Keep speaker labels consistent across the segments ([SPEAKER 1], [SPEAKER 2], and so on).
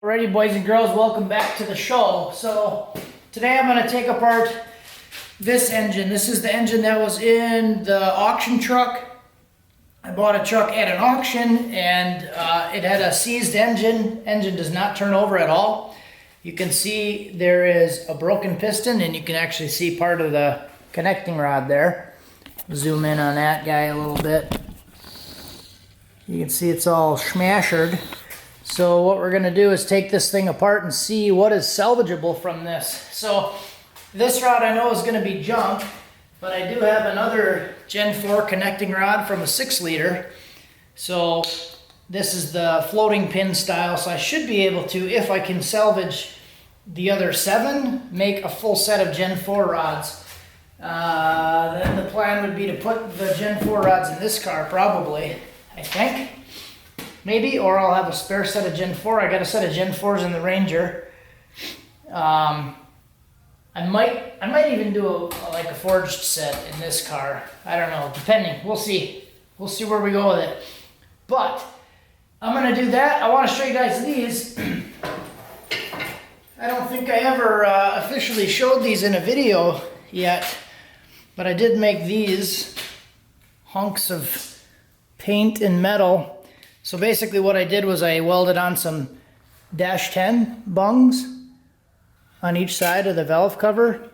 [SPEAKER 1] Alrighty, boys and girls, welcome back to the show. So today I'm going to take apart this engine. This is the engine that was in the auction truck. I bought a truck at an auction and it had a seized engine. Engine does not turn over at all. You can see there is a broken piston and you can actually see part of the connecting rod there. Zoom in on that guy a little bit. You can see it's all smashed. So what we're going to do is take this thing apart and see what is salvageable from this. So this rod I know is going to be junk, but I do have another Gen 4 connecting rod from a 6-liter. So this is the floating pin style, so I should be able to, if I can salvage the other 7, make a full set of Gen 4 rods. Then the plan would be to put the Gen 4 rods in this car, probably, I think. Maybe, or I'll have a spare set of Gen 4. I got a set of Gen 4s in the Ranger. I might even do like a forged set in this car. I don't know, depending. We'll see. We'll see where we go with it. But I'm gonna do that. I want to show you guys these. I don't think I ever officially showed these in a video yet, but I did make these hunks of paint and metal. So basically what I did was I welded on some dash 10 bungs on each side of the valve cover,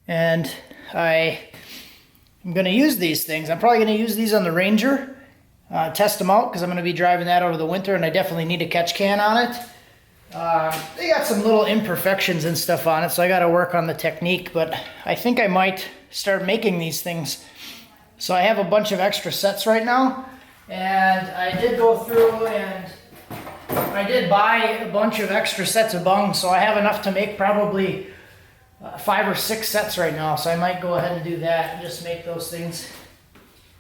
[SPEAKER 1] and I'm going to use these things. I'm probably going to use these on the Ranger, test them out because I'm going to be driving that over the winter, and I definitely need a catch can on it. They got some little imperfections and stuff on it, so I got to work on the technique, but I think I might start making these things. So I have a bunch of extra sets right now. And I did go through and I did buy a bunch of extra sets of bungs, so I have enough to make probably 5 or 6 sets right now. So I might go ahead and do that and just make those things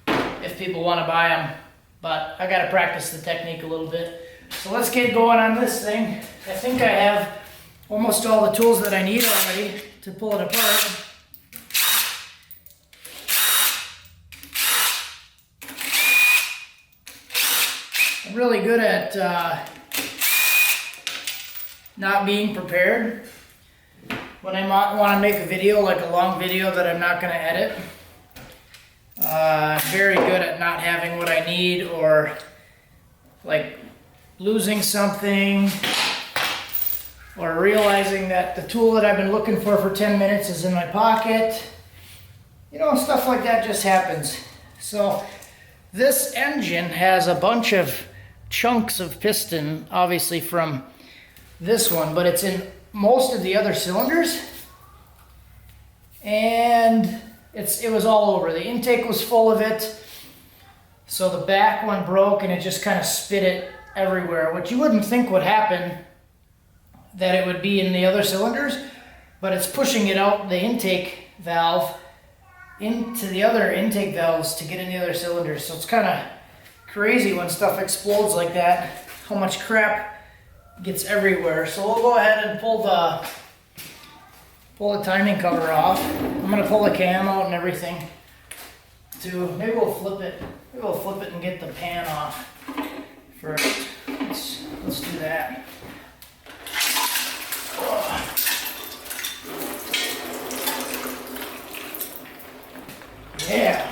[SPEAKER 1] if people want to buy them. But I got to practice the technique a little bit. So let's get going on this thing. I think I have almost all the tools that I need already to pull it apart. I'm really good at not being prepared when I want to make a video, like a long video that I'm not going to edit. I'm very good at not having what I need, or like losing something, or realizing that the tool that I've been looking for 10 minutes is in my pocket. You know, stuff like that just happens. So this engine has a bunch of chunks of piston, obviously from this one, but it's in most of the other cylinders, and it was all over. The intake was full of it, so the back one broke and it just kind of spit it everywhere, which you wouldn't think would happen, that it would be in the other cylinders, but it's pushing it out the intake valve into the other intake valves to get in the other cylinders. So it's kind of crazy when stuff explodes like that, how much crap gets everywhere. So we'll go ahead and pull the timing cover off. I'm going to pull the cam out and everything too. Maybe we'll flip it. Maybe we'll flip it and get the pan off first. Let's do that. Yeah.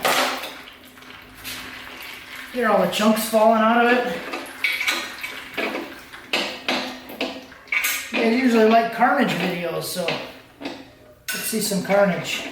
[SPEAKER 1] Hear all the chunks falling out of it. I usually like Carnage videos, so let's see some Carnage.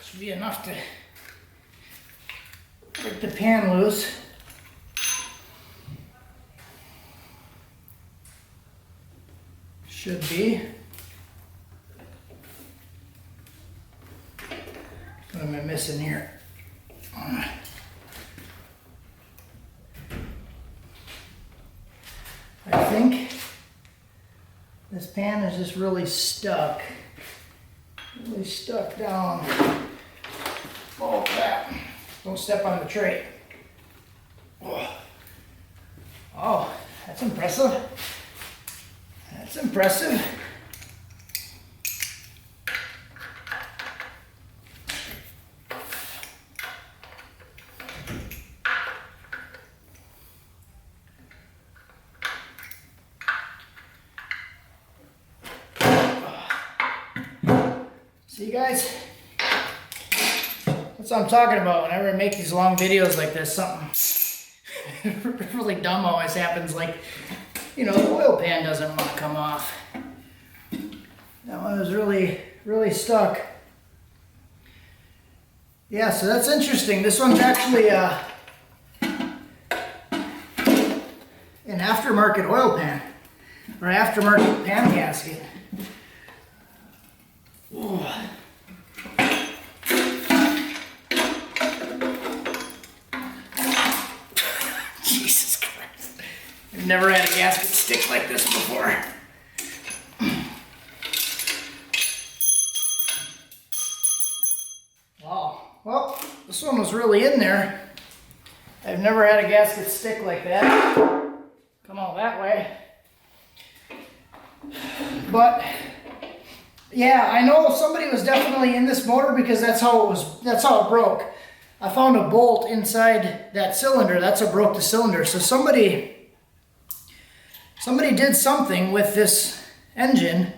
[SPEAKER 1] Should be enough to break the pan loose. Should be. What am I missing here? I think this pan is just really stuck. Really stuck down. Oh crap. Don't step on the tray. Oh, that's impressive. That's impressive. See guys? That's what I'm talking about. Whenever I make these long videos like this, something really dumb always happens, like, you know, the oil pan doesn't want to come off. That one was really, really stuck. Yeah, so that's interesting. This one's actually an aftermarket oil pan, or aftermarket pan gasket. Ooh. Jesus Christ. I've never had a gasket stick like this before. Wow. Well, this one was really in there. I've never had a gasket stick like that. Come all that way. But yeah, I know somebody was definitely in this motor because that's how it broke. I found a bolt inside that cylinder. That's what broke the cylinder. So somebody did something with this engine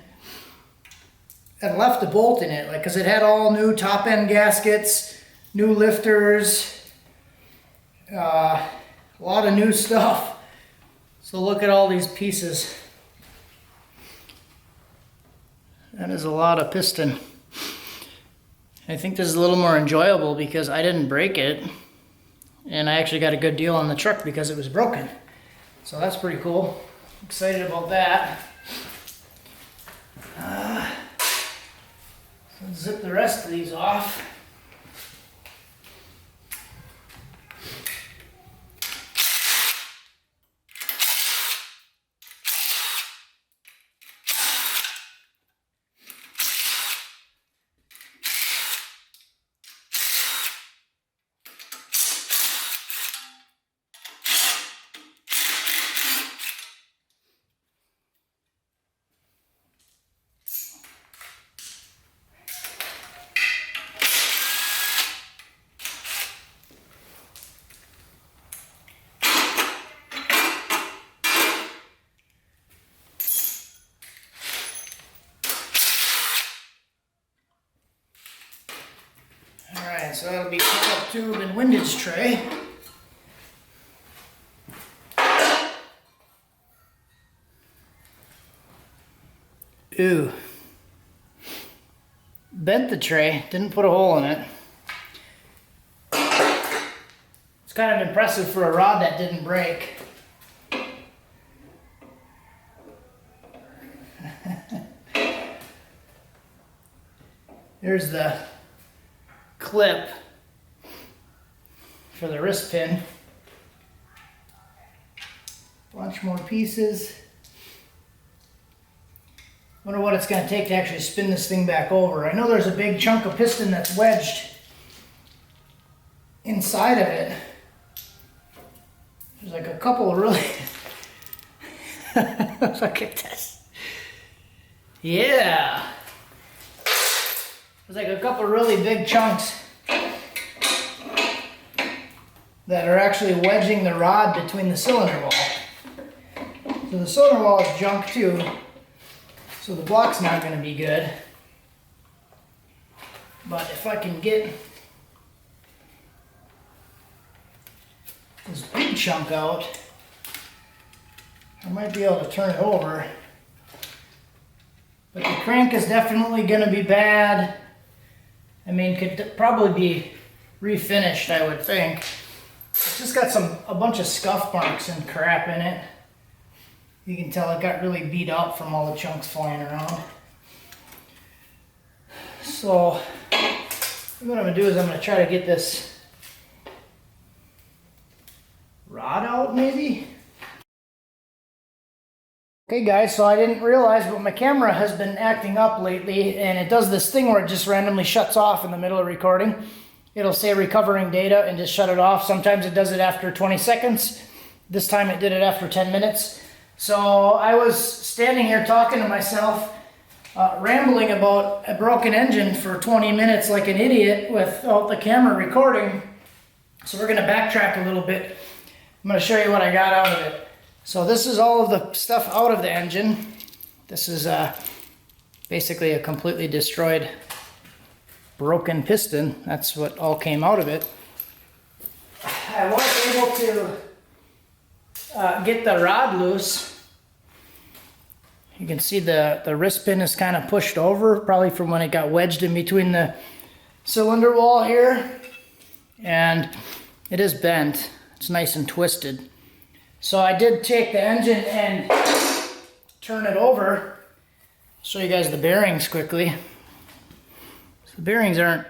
[SPEAKER 1] and left a bolt in it, like, because it had all new top end gaskets, new lifters, a lot of new stuff. So look at all these pieces. That is a lot of piston. I think this is a little more enjoyable because I didn't break it, and I actually got a good deal on the truck because it was broken. So that's pretty cool. Excited about that. Let's zip the rest of these off. So that'll be pickup tube and windage tray. Ooh. Bent the tray, didn't put a hole in it. It's kind of impressive for a rod that didn't break. Here's the clip for the wrist pin. Bunch more pieces. Wonder what it's going to take to actually spin this thing back over. I know there's a big chunk of piston that's wedged inside of it. There's like a couple of really look at this. Yeah. There's like a couple of really big chunks that are actually wedging the rod between the cylinder wall. So the cylinder wall is junk too, so the block's not going to be good. But if I can get this big chunk out, I might be able to turn it over. But the crank is definitely going to be bad. I mean, could probably be refinished, I would think. It's just got a bunch of scuff marks and crap in it. You can tell it got really beat up from all the chunks flying around. So what I'm going to do is I'm going to try to get this rod out maybe. Okay guys, so I didn't realize, but my camera has been acting up lately, and it does this thing where it just randomly shuts off in the middle of recording. It'll say recovering data and just shut it off. Sometimes it does it after 20 seconds. This time it did it after 10 minutes. So I was standing here talking to myself, rambling about a broken engine for 20 minutes like an idiot without the camera recording. So we're going to backtrack a little bit. I'm going to show you what I got out of it. So this is all of the stuff out of the engine. This is basically a completely destroyed, broken piston. That's what all came out of it. I was able to get the rod loose. You can see the wrist pin is kind of pushed over, probably from when it got wedged in between the cylinder wall here. And it is bent. It's nice and twisted. So I did take the engine and turn it over. I'll show you guys the bearings quickly. So the bearings aren't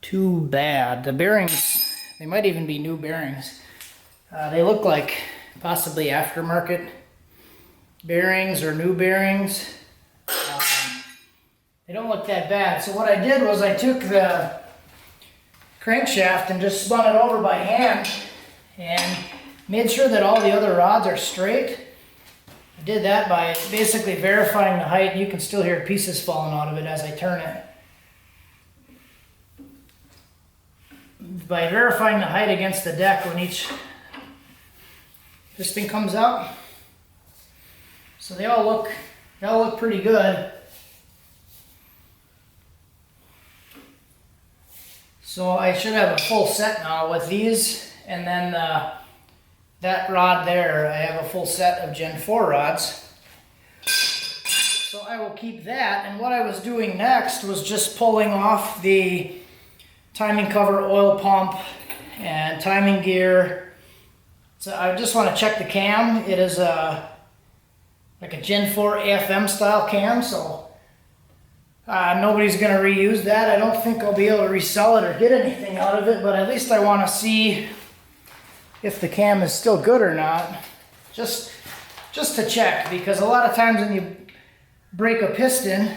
[SPEAKER 1] too bad. The bearings, they might even be new bearings. They look like possibly aftermarket bearings or new bearings. They don't look that bad. So what I did was I took the crankshaft and just spun it over by hand and made sure that all the other rods are straight. I did that by basically verifying the height. You can still hear pieces falling out of it as I turn it. By verifying the height against the deck when each piston comes up. So they all look pretty good. So I should have a full set now with these, and then that rod there, I have a full set of Gen 4 rods. So I will keep that, and what I was doing next was just pulling off the timing cover, oil pump, and timing gear. So I just want to check the cam. It is like a Gen 4 AFM style cam, so nobody's going to reuse that. I don't think I'll be able to resell it or get anything out of it, but at least I want to see if the cam is still good or not, just to check, because a lot of times when you break a piston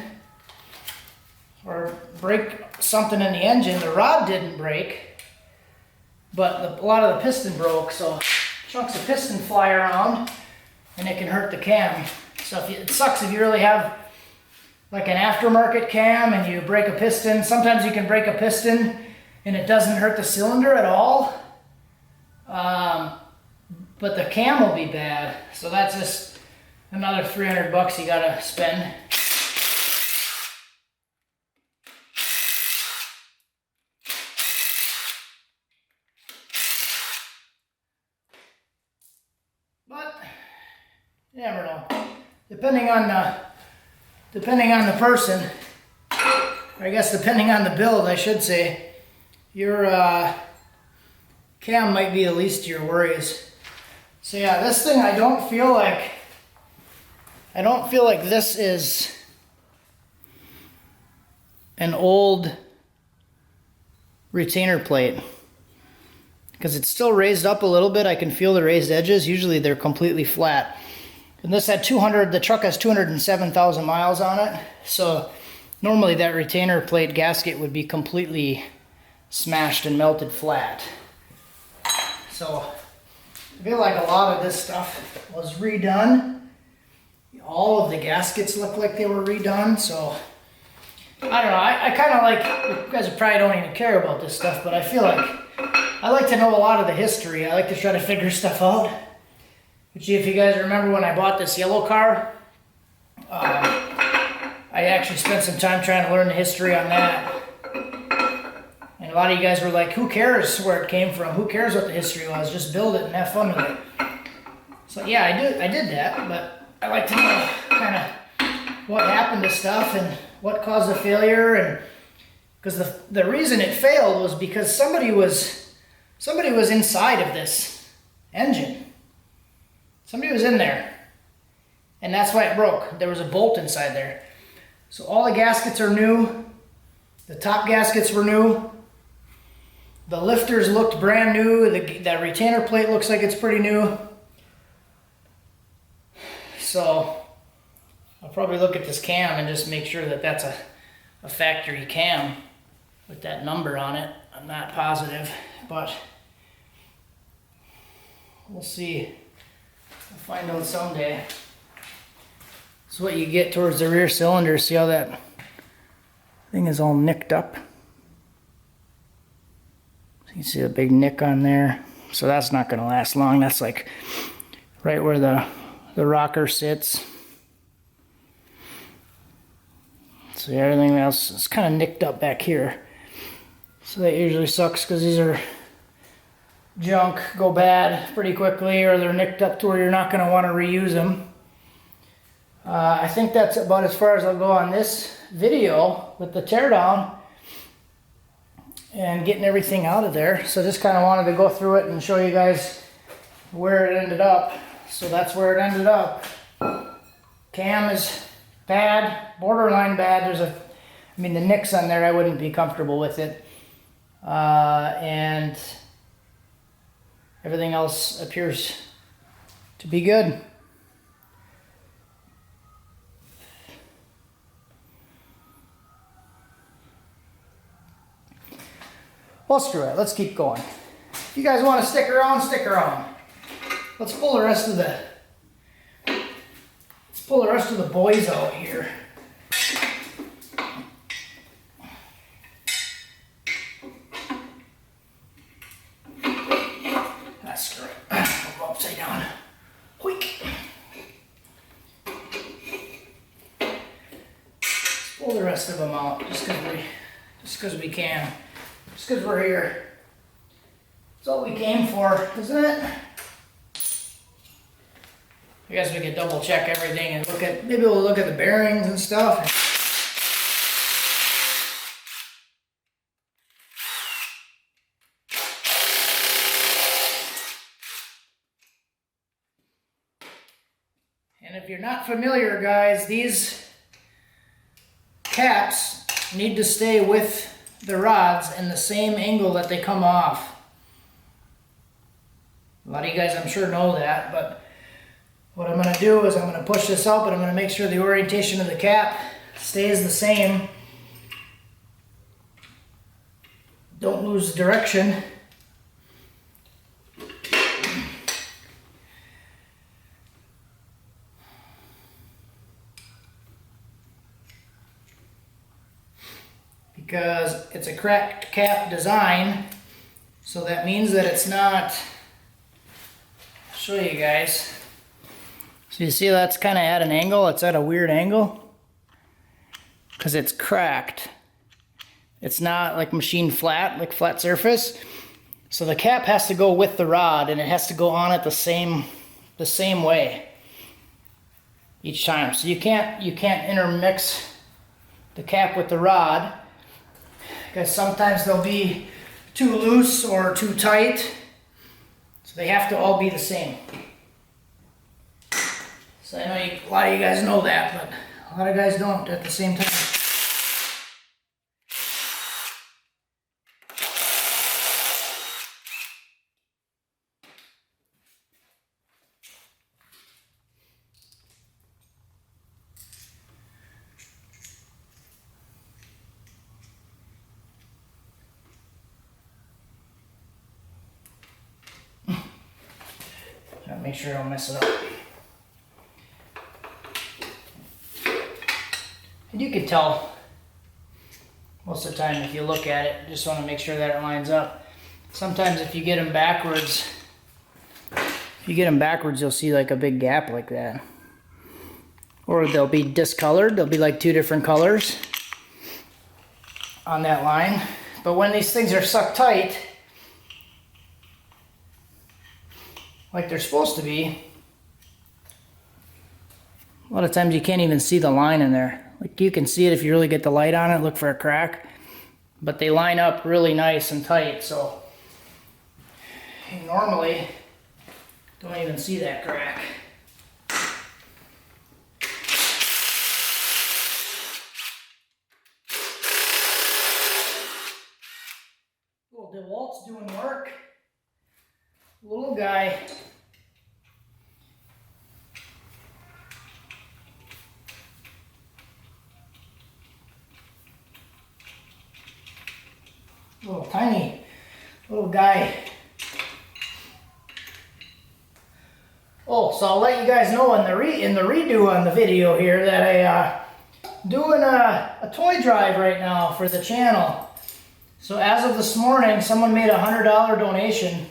[SPEAKER 1] or break something in the engine, the rod didn't break, but a lot of the piston broke, so chunks of piston fly around and it can hurt the cam. So it sucks if you really have like an aftermarket cam and you break a piston. Sometimes you can break a piston and it doesn't hurt the cylinder at all. But the cam will be bad, so that's just another $300 you gotta spend. But you never know. Depending on the person, or I guess depending on the build, I should say, your cam might be the least of your worries. So yeah, this thing, I don't feel like this is an old retainer plate, because it's still raised up a little bit. I can feel the raised edges. Usually they're completely flat. And this had the truck has 207,000 miles on it. So normally that retainer plate gasket would be completely smashed and melted flat. So I feel like a lot of this stuff was redone. All of the gaskets look like they were redone, so I don't know. I kind of like, you guys probably don't even care about this stuff, but I feel like I like to know a lot of the history. I like to try to figure stuff out. Which, if you guys remember when I bought this yellow car, I actually spent some time trying to learn the history on that. And a lot of you guys were like, who cares where it came from? Who cares what the history was? Just build it and have fun with it. So yeah, I did that, but I like to know kind of what happened to stuff and what caused the failure. And because the reason it failed was because somebody was inside of this engine. Somebody was in there. and that's why it broke. There was a bolt inside there. So all the gaskets are new. The top gaskets were new. The lifters looked brand new. That retainer plate looks like it's pretty new. So I'll probably look at this cam and just make sure that that's a factory cam with that number on it. I'm not positive, but we'll see. We'll find out someday. That's what you get towards the rear cylinder. See how that thing is all nicked up? You can see a big nick on there. So that's not going to last long. That's like right where the rocker sits. So everything else is kind of nicked up back here. So that usually sucks because these are junk, go bad pretty quickly, or they're nicked up to where you're not going to want to reuse them. I think that's about as far as I'll go on this video with the teardown and getting everything out of there. So just kind of wanted to go through it and show you guys where it ended up. So that's where it ended up. Cam is bad, borderline bad. I mean the nicks on there, I wouldn't be comfortable with it. And everything else appears to be good. Well, screw it. Let's keep going. If you guys want to stick around, stick around. Let's pull the rest of the boys out here. Screw it. I'll go upside down. Quick. Let's pull the rest of them out just because we can. Just because we're here. That's all we came for, isn't it? I guess we could double check everything and maybe we'll look at the bearings and stuff. And if you're not familiar, guys, these caps need to stay with the rods in the same angle that they come off. A lot of you guys I'm sure know that, but what I'm going to do is I'm going to push this up and I'm going to make sure the orientation of the cap stays the same. Don't lose direction. Because it's a cracked cap design, so that means that it's not, I'll show you guys. So you see that's kind of at an angle, it's at a weird angle, because it's cracked. It's not like machined flat, like flat surface. So the cap has to go with the rod, and it has to go on it the same way each time. So you can't intermix the cap with the rod, because sometimes they'll be too loose or too tight. So they have to all be the same. So I know a lot of you guys know that, but a lot of guys don't at the same time. Make sure I don't mess it up. And you can tell most of the time if you look at it, just want to make sure that it lines up. Sometimes if you get them backwards, you'll see like a big gap like that. Or they'll be discolored, they'll be like two different colors on that line. But when these things are sucked tight, like they're supposed to be, a lot of times you can't even see the line in there. Like you can see it if you really get the light on it, look for a crack, but they line up really nice and tight, so you normally don't even see that crack. remote's doing work. Little guy. Little tiny little guy. Oh, so I'll let you guys know in the redo on the video here that I doing a toy drive right now for the channel. So as of this morning, someone made a $100 donation,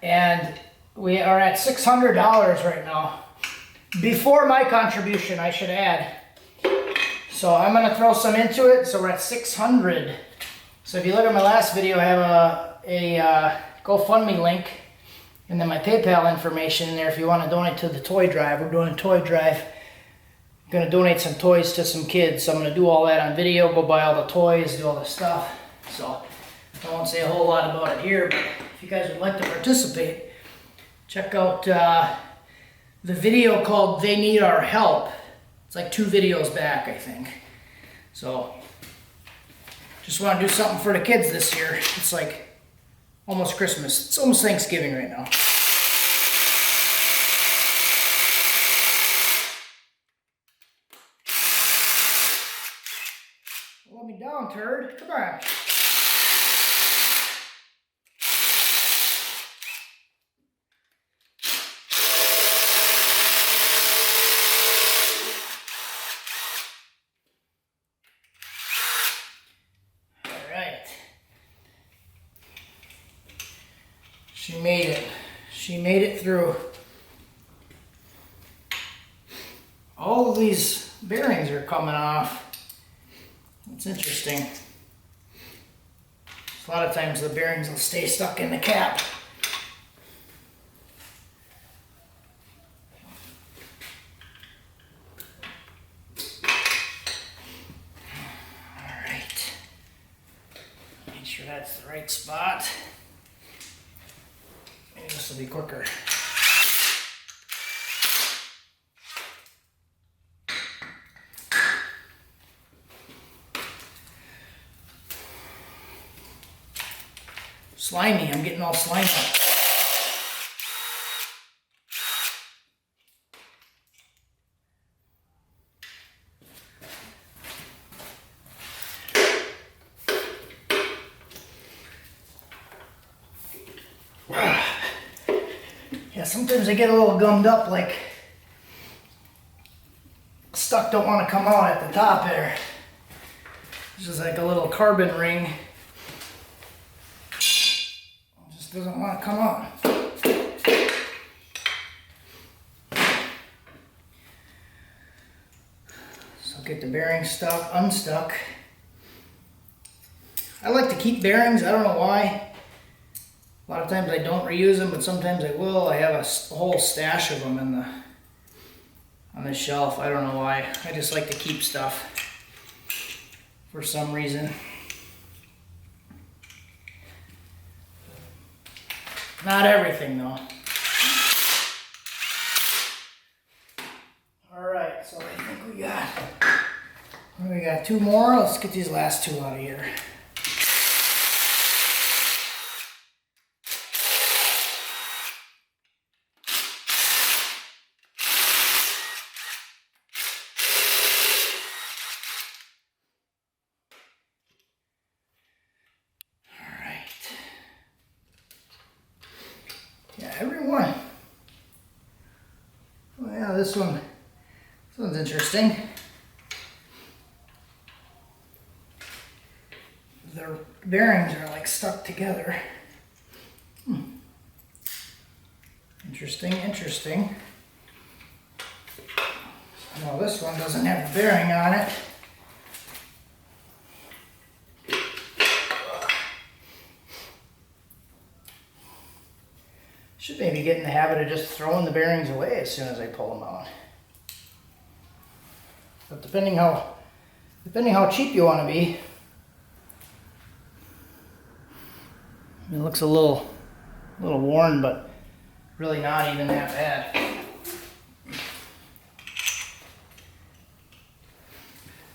[SPEAKER 1] and we are at $600 right now. Before my contribution, I should add. So I'm gonna throw some into it. So we're at 600. So if you look at my last video, I have a GoFundMe link, and then my PayPal information in there if you want to donate to the toy drive. We're doing a toy drive. I'm going to donate some toys to some kids. So I'm going to do all that on video, go buy all the toys, do all the stuff. So I won't say a whole lot about it here, but if you guys would like to participate, check out the video called They Need Our Help. It's like 2 videos back, I think. So just want to do something for the kids this year. It's like almost Christmas. It's almost Thanksgiving right now. Let me down, turd. Come on. She made it. She made it through. All of these bearings are coming off. It's interesting. A lot of times the bearings will stay stuck in the cap. All right. Make sure that's the right spot. Maybe this will be quicker. Slimy, I'm getting all slimy. Yeah, sometimes I get a little gummed up, like stuff don't want to come out at the top there. It's just like a little carbon ring. It just doesn't want to come out. So get the bearing unstuck. I like to keep bearings, I don't know why. A lot of times I don't reuse them, but sometimes I will. I have a whole stash of them on the shelf. I don't know why. I just like to keep stuff for some reason. Not everything though. Alright, so I think we got 2 more. Let's get these last 2 out of here. Yeah, everyone. Oh yeah, this one's interesting. The bearings are like stuck together. Interesting, interesting. Well, this one doesn't have a bearing on it. Should maybe get in the habit of just throwing the bearings away as soon as I pull them out. But depending how cheap you want to be, it looks a little worn, but really not even that bad.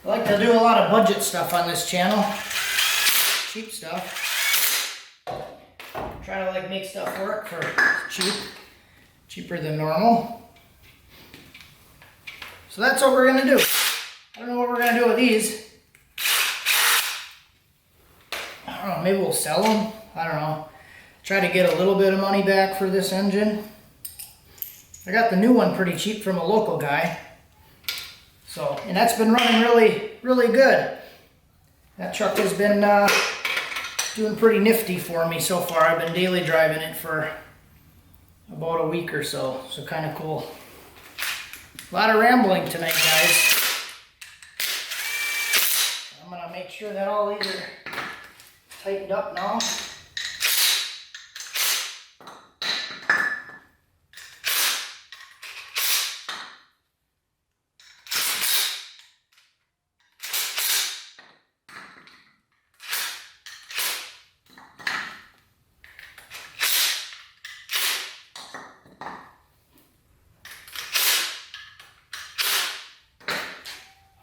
[SPEAKER 1] I like to do a lot of budget stuff on this channel. Cheap stuff. to make stuff work for cheap. Cheaper than normal. So that's what we're going to do. I don't know what we're going to do with these. I don't know, maybe we'll sell them. I don't know. Try to get a little bit of money back for this engine. I got the new one pretty cheap from a local guy. So, and that's been running really, really good. That truck has been doing pretty nifty for me so far. I've been daily driving it for about a week or so. So kind of cool. A lot of rambling tonight, guys. I'm going to make sure that all these are tightened up now.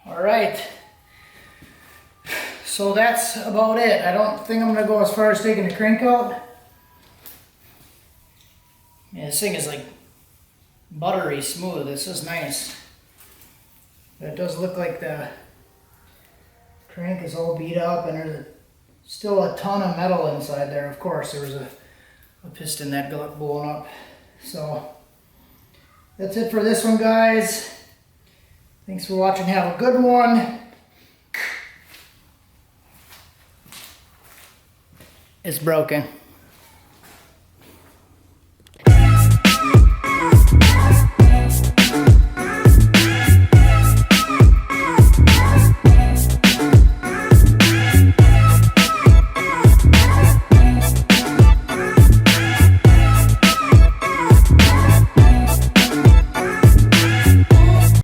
[SPEAKER 1] All right, so that's about it. I don't think I'm going to go as far as taking the crank out. Yeah, this thing is like buttery smooth. This is nice. But it does look like the crank is all beat up and there's still a ton of metal inside there. Of course, there was a piston that got blown up. So that's it for this one, guys. Thanks for watching. Have a good one. It's broken.